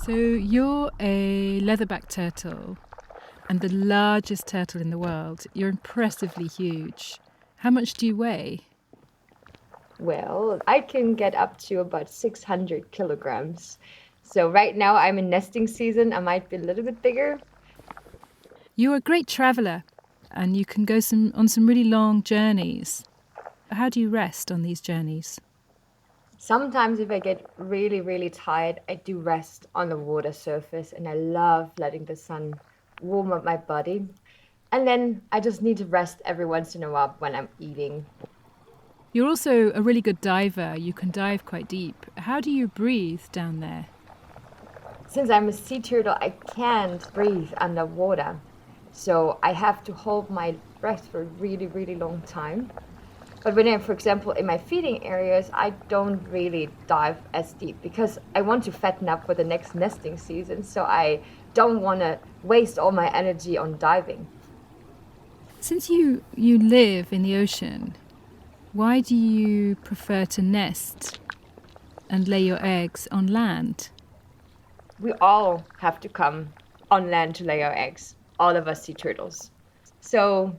So you're a leatherback turtle and the largest turtle in the world. You're impressively huge. How much do you weigh? Well, I can get up to about 600 kilograms. So right now I'm in nesting season. I might be a little bit bigger. You're a great traveller and you can go on some really long journeys. How do you rest on these journeys? Sometimes if I get really, really tired, I do rest on the water surface and I love letting the sun warm up my body. And then I just need to rest every once in a while when I'm eating. You're also a really good diver. You can dive quite deep. How do you breathe down there? Since I'm a sea turtle, I can't breathe underwater. So I have to hold my breath for a really, really long time. But when I'm, for example, in my feeding areas, I don't really dive as deep because I want to fatten up for the next nesting season. So I don't want to waste all my energy on diving. Since you live in the ocean, why do you prefer to nest and lay your eggs on land? We all have to come on land to lay our eggs, all of us sea turtles. So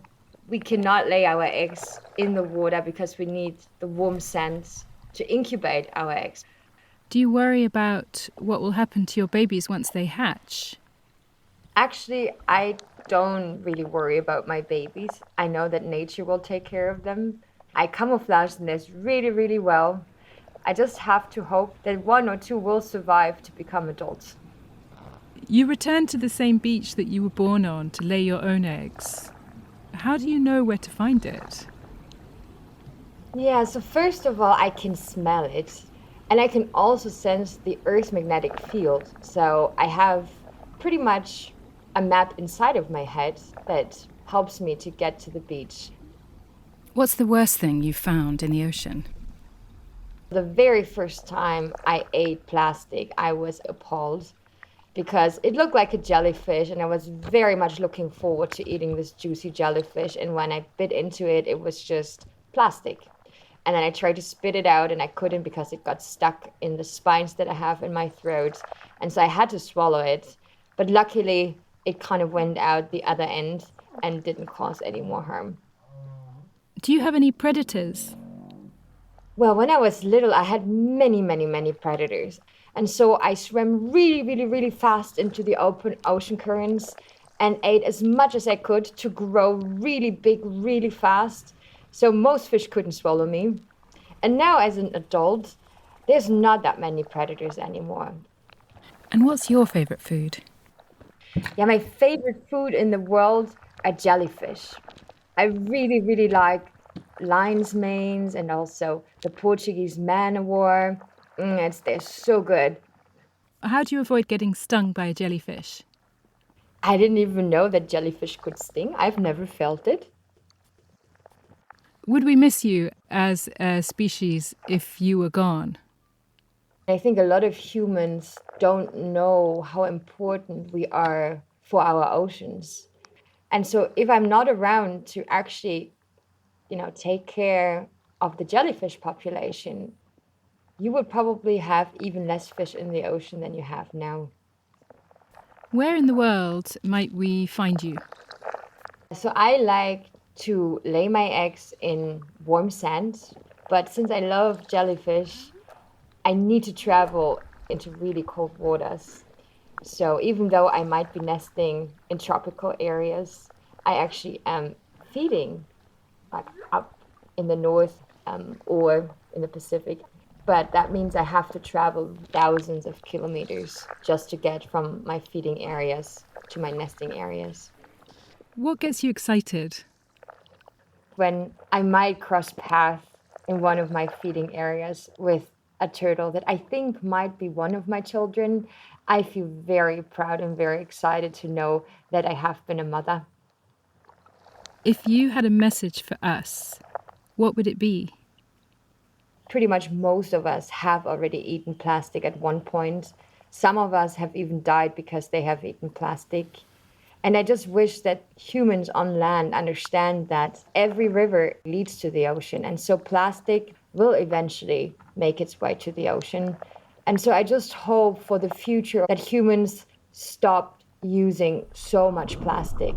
we cannot lay our eggs in the water because we need the warm sands to incubate our eggs. Do you worry about what will happen to your babies once they hatch? Actually, I don't really worry about my babies. I know that nature will take care of them. I camouflage the nest really, really well. I just have to hope that one or two will survive to become adults. You return to the same beach that you were born on to lay your own eggs. How do you know where to find it? Yeah, so first of all, I can smell it. And I can also sense the Earth's magnetic field. So I have pretty much a map inside of my head that helps me to get to the beach. What's the worst thing you've found in the ocean? The very first time I ate plastic, I was appalled because it looked like a jellyfish, and I was very much looking forward to eating this juicy jellyfish. And when I bit into it, it was just plastic. And then I tried to spit it out, and I couldn't because it got stuck in the spines that I have in my throat. And so I had to swallow it. But luckily, it kind of went out the other end and didn't cause any more harm. Do you have any predators? Well, when I was little, I had many, many, many predators. And so I swam really, really, really fast into the open ocean currents and ate as much as I could to grow really big, really fast. So most fish couldn't swallow me. And now, as an adult, there's not that many predators anymore. And what's your favourite food? Yeah, my favorite food in the world are jellyfish. I really, really like lion's manes and also the Portuguese man o' war. They're so good. How do you avoid getting stung by a jellyfish? I didn't even know that jellyfish could sting. I've never felt it. Would we miss you as a species if you were gone? I think a lot of humans don't know how important we are for our oceans. And so if I'm not around to actually, take care of the jellyfish population, you would probably have even less fish in the ocean than you have now. Where in the world might we find you? So I like to lay my eggs in warm sand, but since I love jellyfish, I need to travel into really cold waters. So even though I might be nesting in tropical areas, I actually am feeding like up in the north or in the Pacific. But that means I have to travel thousands of kilometers just to get from my feeding areas to my nesting areas. What gets you excited? When I might cross paths in one of my feeding areas with a turtle that I think might be one of my children, I feel very proud and very excited to know that I have been a mother. If you had a message for us, what would it be? Pretty much most of us have already eaten plastic at one point. Some of us have even died because they have eaten plastic. And I just wish that humans on land understand that every river leads to the ocean. And so plastic will eventually make its way to the ocean. And so I just hope for the future that humans stop using so much plastic.